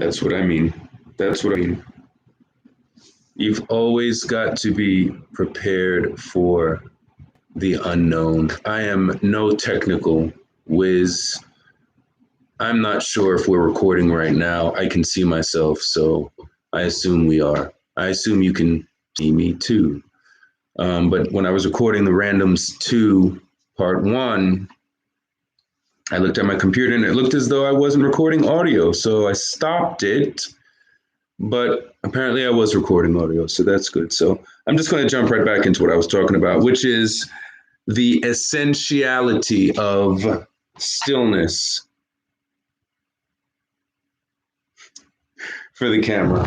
That's what I mean. That's what I mean. You've always got to be prepared for the unknown. I am no technical whiz. I'm not sure if we're recording right now. I can see myself, so I assume we are. I assume you can see me too. But when I was recording the Randoms 2 Part 1, I looked at my computer and it looked as though I wasn't recording audio. So I stopped it, but apparently I was recording audio. So that's good. So I'm just going to jump right back into what I was talking about, which is the essentiality of stillness for the camera.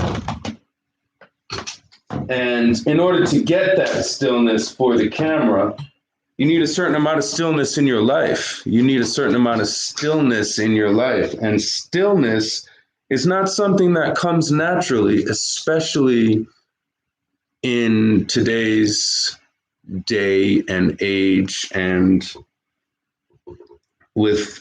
And in order to get that stillness for the camera, you need a certain amount of stillness in your life. You need a certain amount of stillness in your life. And stillness is not something that comes naturally, especially in today's day and age, and with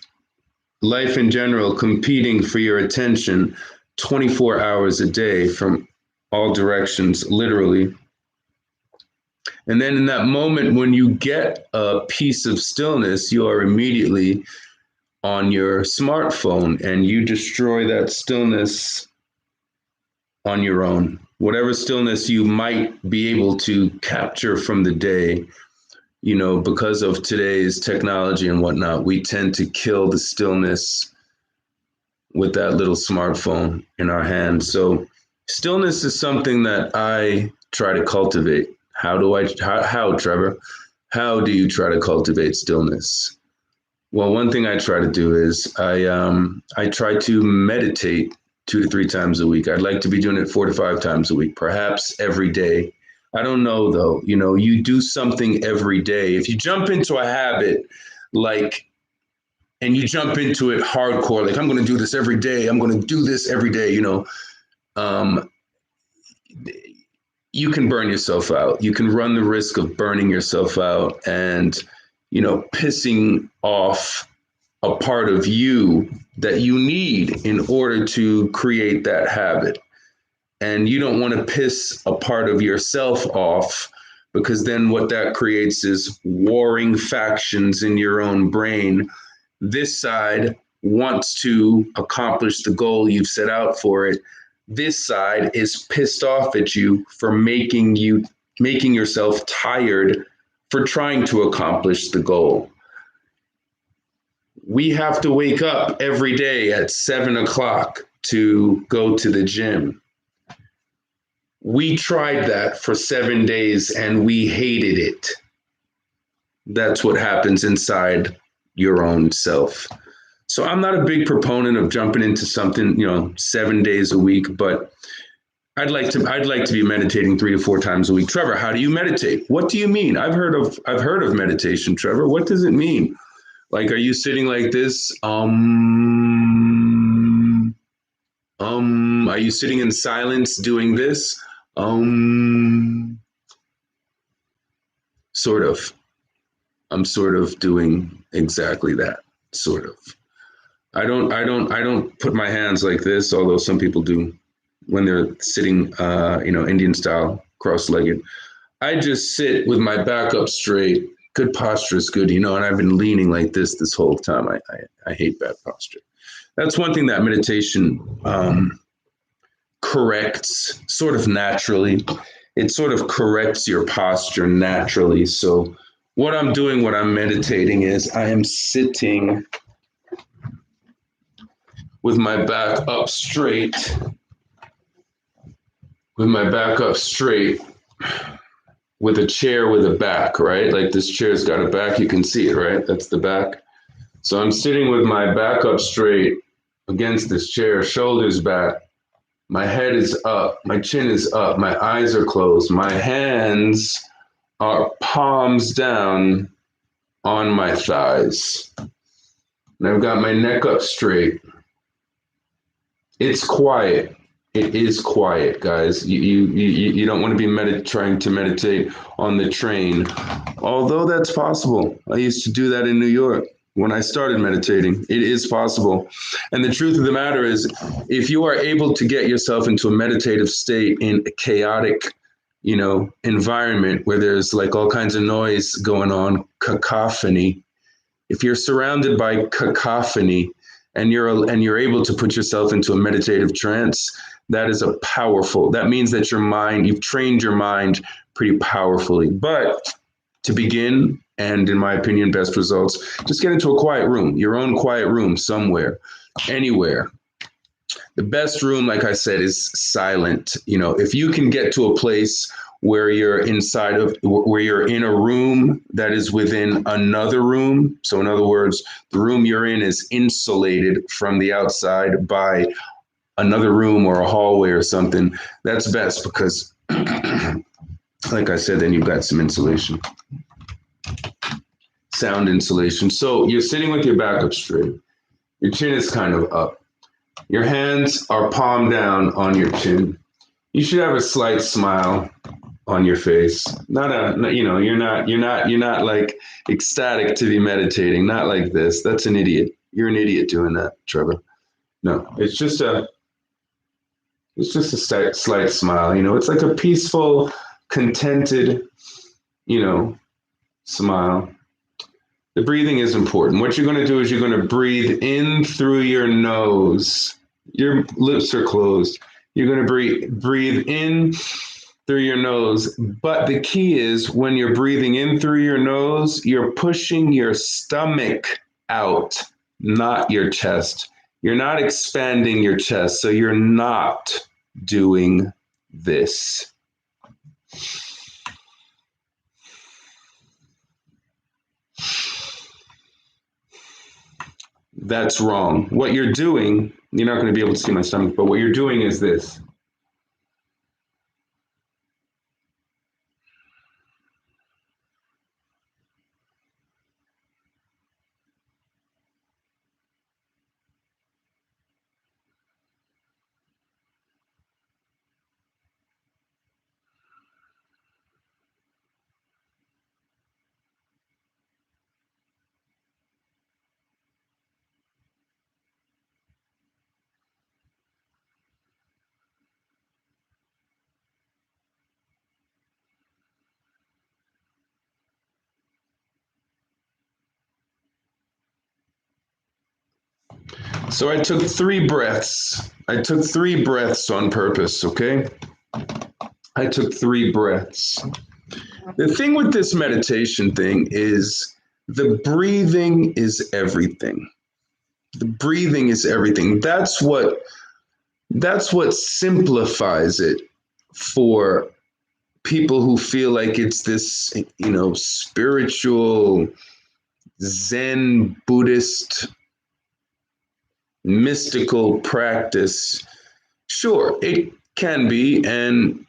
life in general competing for your attention 24 hours a day from all directions, literally. And then in that moment, when you get a piece of stillness, you are immediately on your smartphone and you destroy that stillness on your own. Whatever stillness you might be able to capture from the day, you know, because of today's technology and whatnot, we tend to kill the stillness with that little smartphone in our hand. So stillness is something that I try to cultivate. How, Trevor? How do you try to cultivate stillness? Well, one thing I try to do is I try to meditate 2 to 3 times a week. I'd like to be doing it 4 to 5 times a week, perhaps every day. I don't know though. You know, you do something every day. If you jump into a habit, and you jump into it hardcore, like I'm going to do this every day. I'm going to do this every day. You know, you can burn yourself out. You can run the risk of burning yourself out and, you know, pissing off a part of you that you need in order to create that habit. And you don't want to piss a part of yourself off, because then what that creates is warring factions in your own brain. This side wants to accomplish the goal you've set out for it. This side is pissed off at you for making yourself tired for trying to accomplish the goal. We have to wake up every day at 7 o'clock to go to the gym. We tried that for 7 days and we hated it. That's what happens inside your own self. So I'm not a big proponent of jumping into something, you know, 7 days a week, but I'd like to be meditating 3 to 4 times a week. Trevor, how do you meditate? What do you mean? I've heard of meditation, Trevor. What does it mean? Like, are you sitting like this? Are you sitting in silence doing this? Sort of. I'm sort of doing exactly that, sort of. I don't put my hands like this, although some people do when they're sitting, Indian style, cross-legged. I just sit with my back up straight. Good posture is good, and I've been leaning like this whole time. I hate bad posture. That's one thing that meditation corrects sort of naturally. It sort of corrects your posture naturally. So what I'm doing when I'm meditating is I am sitting with my back up straight, with a chair with a back, right? Like this chair's got a back, you can see it, right? That's the back. So I'm sitting with my back up straight against this chair, shoulders back. My head is up, my chin is up, my eyes are closed. My hands are palms down on my thighs. And I've got my neck up straight. It's quiet. It is quiet, guys. You don't want to be trying to meditate on the train, although that's possible. I used to do that in New York. when I started meditating. It is possible. And the truth of the matter is, if you are able to get yourself into a meditative state in a chaotic, environment where there's like all kinds of noise going on, cacophony, if you're surrounded by cacophony and you're able to put yourself into a meditative trance, that means that you've trained your mind pretty powerfully. But to begin, and in my opinion, best results, just get into a quiet room, your own quiet room somewhere, anywhere. The best room, like I said, is silent. If you can get to a place where you're in a room that is within another room. So in other words, the room you're in is insulated from the outside by another room or a hallway or something. That's best because, like I said, then you've got some insulation, sound insulation. So you're sitting with your back up straight. Your chin is kind of up. Your hands are palm down on your chin. You should have a slight smile on your face. You're not like ecstatic to be meditating. Not like this. That's an idiot. You're an idiot doing that, Trevor. No, it's just a slight smile. It's like a peaceful, contented, smile. The breathing is important. What you're going to do is you're going to breathe in through your nose. Your lips are closed. You're going to breathe in through your nose. But the key is when you're breathing in through your nose, you're pushing your stomach out, not your chest. You're not expanding your chest. So you're not doing this. That's wrong. What you're doing, you're not going to be able to see my stomach, but what you're doing is this. So I took 3 breaths. I took 3 breaths on purpose, okay? I took 3 breaths. The thing with this meditation thing is the breathing is everything. The breathing is everything. That's what simplifies it for people who feel like it's this, spiritual Zen Buddhist mystical practice. Sure, it can be. And,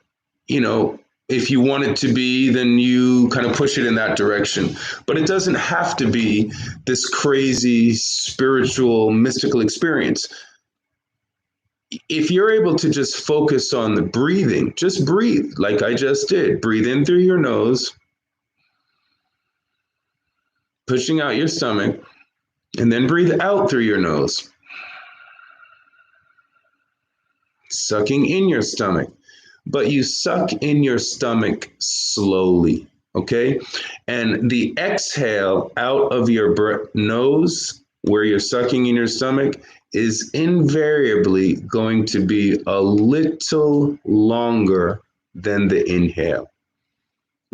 if you want it to be, then you kind of push it in that direction. But it doesn't have to be this crazy spiritual mystical experience. If you're able to just focus on the breathing, just breathe like I just did. Breathe in through your nose, pushing out your stomach, and then breathe out through your nose, sucking in your stomach. But you suck in your stomach slowly, okay? And the exhale out of your nose, where you're sucking in your stomach, is invariably going to be a little longer than the inhale,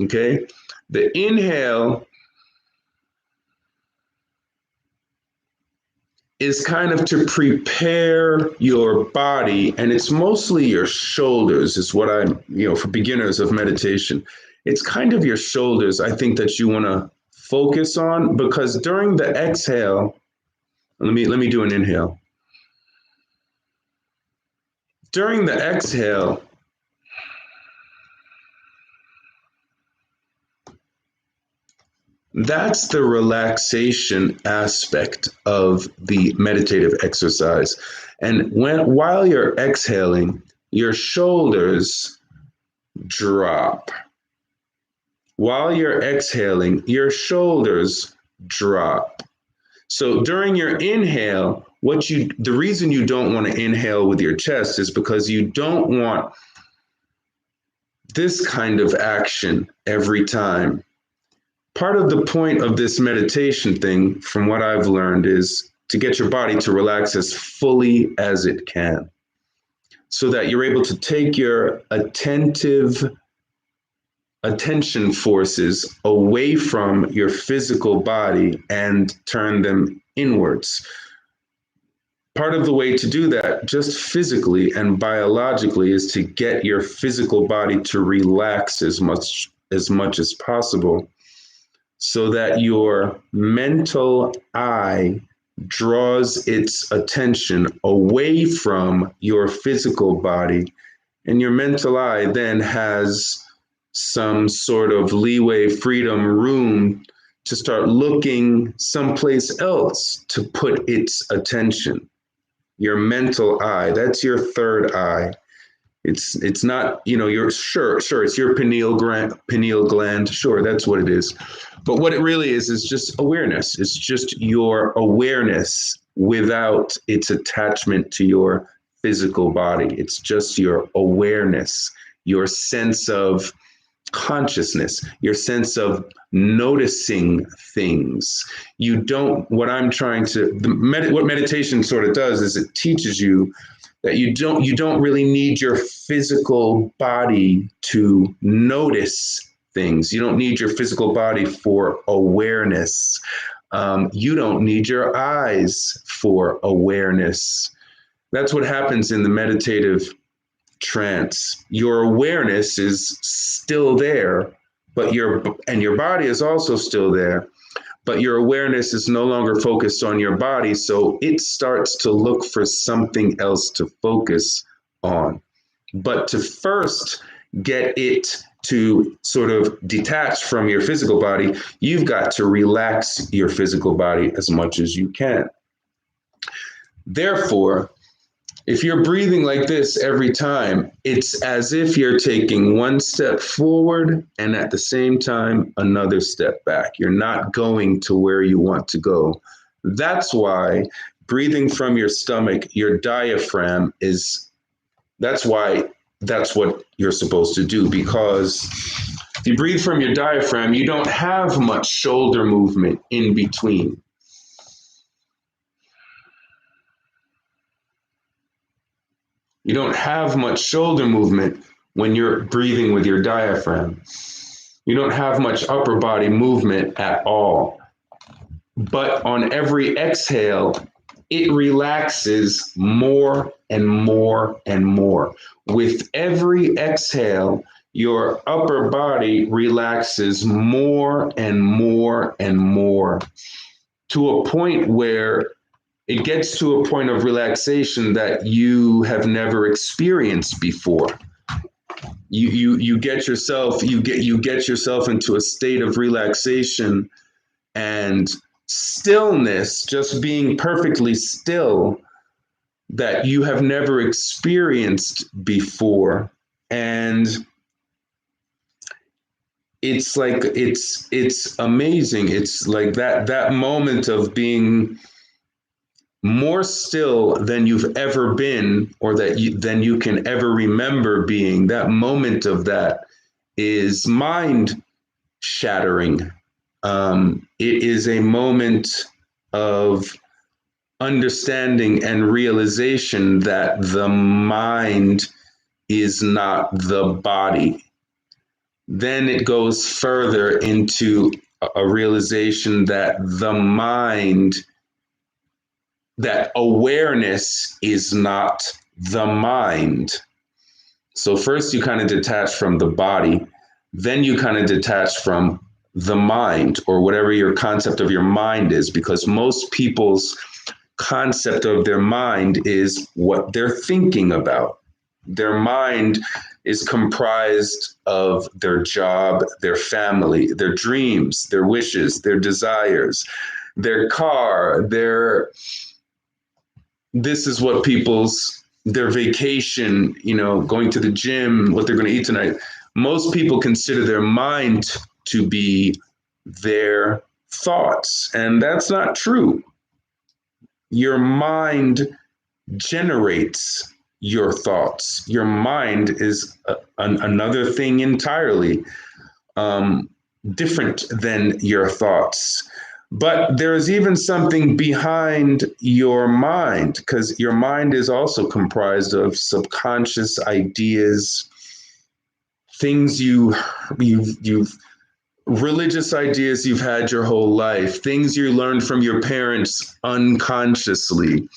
okay? The inhale is kind of to prepare your body, and it's mostly your shoulders is what for beginners of meditation, it's kind of your shoulders I think that you want to focus on, because during the exhale, let me do an inhale. During the exhale, that's the relaxation aspect of the meditative exercise. And while you're exhaling, your shoulders drop. While you're exhaling, your shoulders drop. So during your inhale, the reason you don't want to inhale with your chest is because you don't want this kind of action every time. Part of the point of this meditation thing, from what I've learned, is to get your body to relax as fully as it can, so that you're able to take your attention forces away from your physical body and turn them inwards. Part of the way to do that, just physically and biologically, is to get your physical body to relax as much as possible, so that your mental eye draws its attention away from your physical body, and your mental eye then has some sort of leeway, freedom, room to start looking someplace else to put its attention. Your mental eye, that's your third eye. It's not, you're sure it's your pineal gland, sure, that's what it is. But what it really is just awareness. It's just your awareness without its attachment to your physical body. It's just your awareness, your sense of consciousness, your sense of noticing things. What meditation sort of does is it teaches you that you don't really need your physical body to notice things. You don't need your physical body for awareness. You don't need your eyes for awareness. That's what happens in the meditative trance. Your awareness is still there, but your body is also still there, but your awareness is no longer focused on your body, so it starts to look for something else to focus on. But to first get it to sort of detach from your physical body, you've got to relax your physical body as much as you can. Therefore, if you're breathing like this every time, it's as if you're taking one step forward and at the same time, another step back. You're not going to where you want to go. That's why breathing from your stomach, your diaphragm that's what you're supposed to do, because if you breathe from your diaphragm, you don't have much shoulder movement in between. You don't have much shoulder movement when you're breathing with your diaphragm. You don't have much upper body movement at all. But on every exhale, it relaxes more and more and more. With every exhale, your upper body relaxes more and more and more, to a point where it gets to a point of relaxation that you have never experienced before. You get yourself into a state of relaxation and stillness, just being perfectly still, that you have never experienced before. And it's like it's amazing. It's like that moment of being more still than you've ever been, or than you can ever remember being. That moment of that is mind shattering. It is a moment of understanding and realization that the mind is not the body. Then it goes further into a realization that that awareness is not the mind. So first you kind of detach from the body, then you kind of detach from the mind, or whatever your concept of your mind is, because most people's concept of their mind is what they're thinking about. Their mind is comprised of their job, their family, their dreams, their wishes, their desires, their car, this is what their vacation, going to the gym, what they're going to eat tonight. Most people consider their mind to be their thoughts, and that's not true. your mind generates your thoughts. Your mind is another thing entirely, different than your thoughts. But there's even something behind your mind, because your mind is also comprised of subconscious ideas, things you've religious ideas you've had your whole life, things you learned from your parents unconsciously,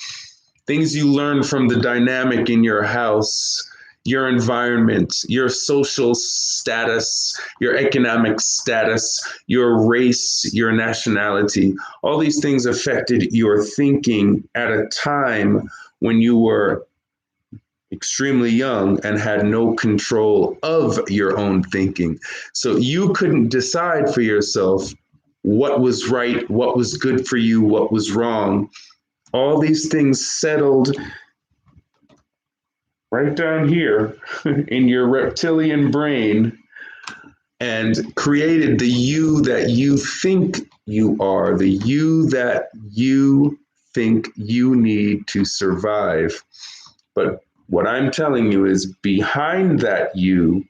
things you learn from the dynamic in your house, your environment, your social status, your economic status, your race, your nationality. All these things affected your thinking at a time when you were extremely young and had no control of your own thinking. So you couldn't decide for yourself what was right, what was good for you, what was wrong. All these things settled right down here in your reptilian brain and created the you that you think you are, the you that you think you need to survive. But what I'm telling you is behind that you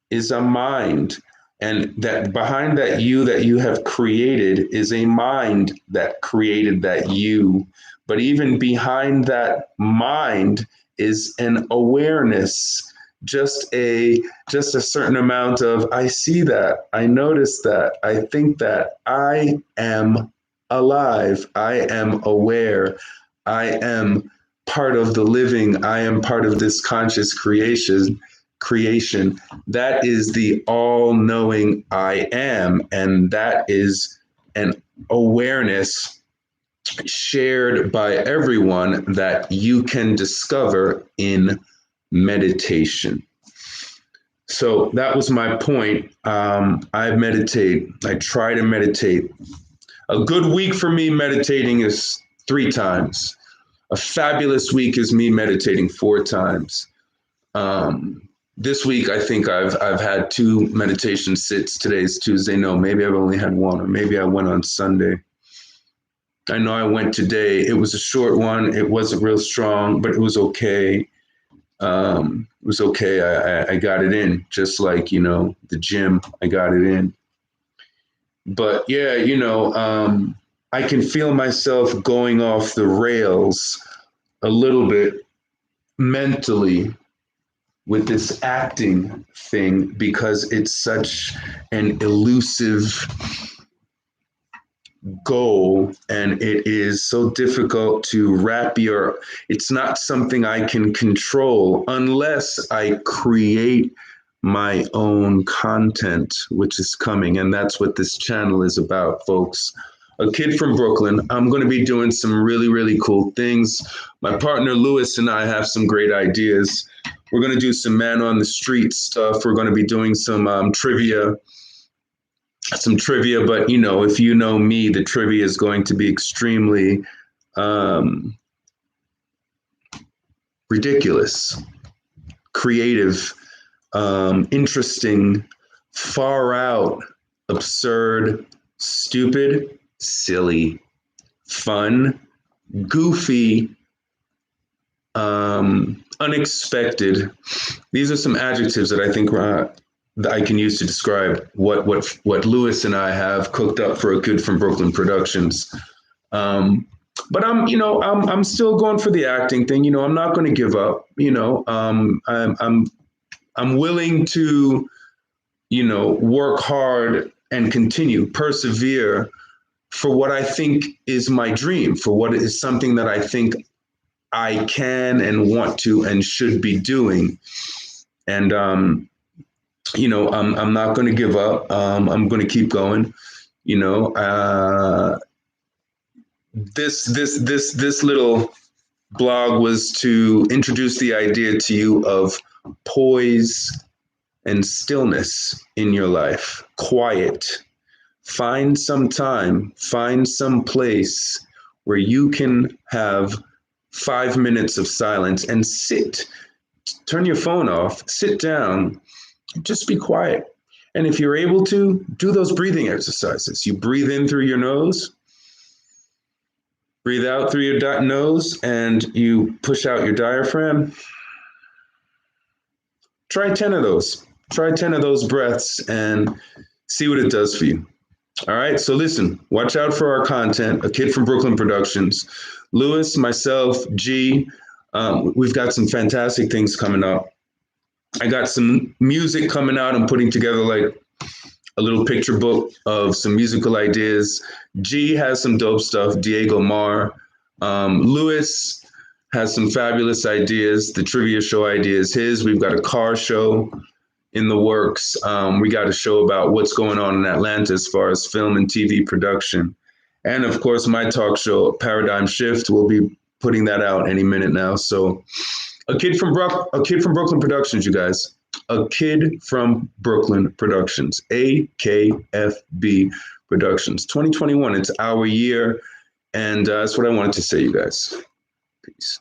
is a mind. And that behind that you have created is a mind that created that you. But even behind that mind is an awareness, just a certain amount of I see that, I notice that, I think that, I am alive, I am aware, I am part of the living, I am part of this conscious creation. That is the all-knowing I am, and that is an awareness shared by everyone that you can discover in meditation. So that was my point. I meditate. I try to meditate. A good week for me meditating is 3 times. A fabulous week is me meditating 4 times. This week, I think I've had 2 meditation sits. Today's Tuesday. No, maybe I've only had 1, or maybe I went on Sunday. I know I went today. It was a short one. It wasn't real strong, but it was okay. It was okay. I got it in, just like, the gym, I got it in. But yeah, I can feel myself going off the rails a little bit mentally with this acting thing, because it's such an elusive goal, and it is so difficult to it's not something I can control unless I create my own content, which is coming. And that's what this channel is about, folks. A kid from Brooklyn. I'm going to be doing some really, really cool things. My partner Lewis and I have some great ideas. We're going to do some man on the street stuff. We're going to be doing some trivia, but if you know me, the trivia is going to be extremely ridiculous, creative, interesting, far out, absurd, stupid, silly, fun, goofy, unexpected. These are some adjectives that I think that I can use to describe what Lewis and I have cooked up for a Kid from Brooklyn Productions. But I'm still going for the acting thing. I'm not going to give up. I'm willing to, work hard and persevere for what I think is my dream, for what is something that I think I can and want to and should be doing. And I'm not going to give up. I'm going to keep going. This little blog was to introduce the idea to you of poise and stillness in your life. Quiet. Find some time, find some place where you can have 5 minutes of silence and sit. Turn your phone off, sit down, just be quiet. And if you're able to, do those breathing exercises. You breathe in through your nose, Breathe out through your nose and you push out your diaphragm. Try 10 of those. Try 10 of those breaths and see what it does for you. All right. So listen, watch out for our content. A Kid from Brooklyn Productions. Lewis, myself, G, we've got some fantastic things coming up. I got some music coming out. I'm putting together like a little picture book of some musical ideas. G has some dope stuff. Diego Mar. Lewis has some fabulous ideas. The trivia show idea is his. We've got a car show in the works. We got a show about what's going on in Atlanta as far as film and TV production. And of course, my talk show, Paradigm Shift, we'll be putting that out any minute now. So a Kid from Brooklyn Productions, you guys. A Kid from Brooklyn Productions, AKFB Productions. 2021, it's our year. And that's what I wanted to say, you guys. Peace.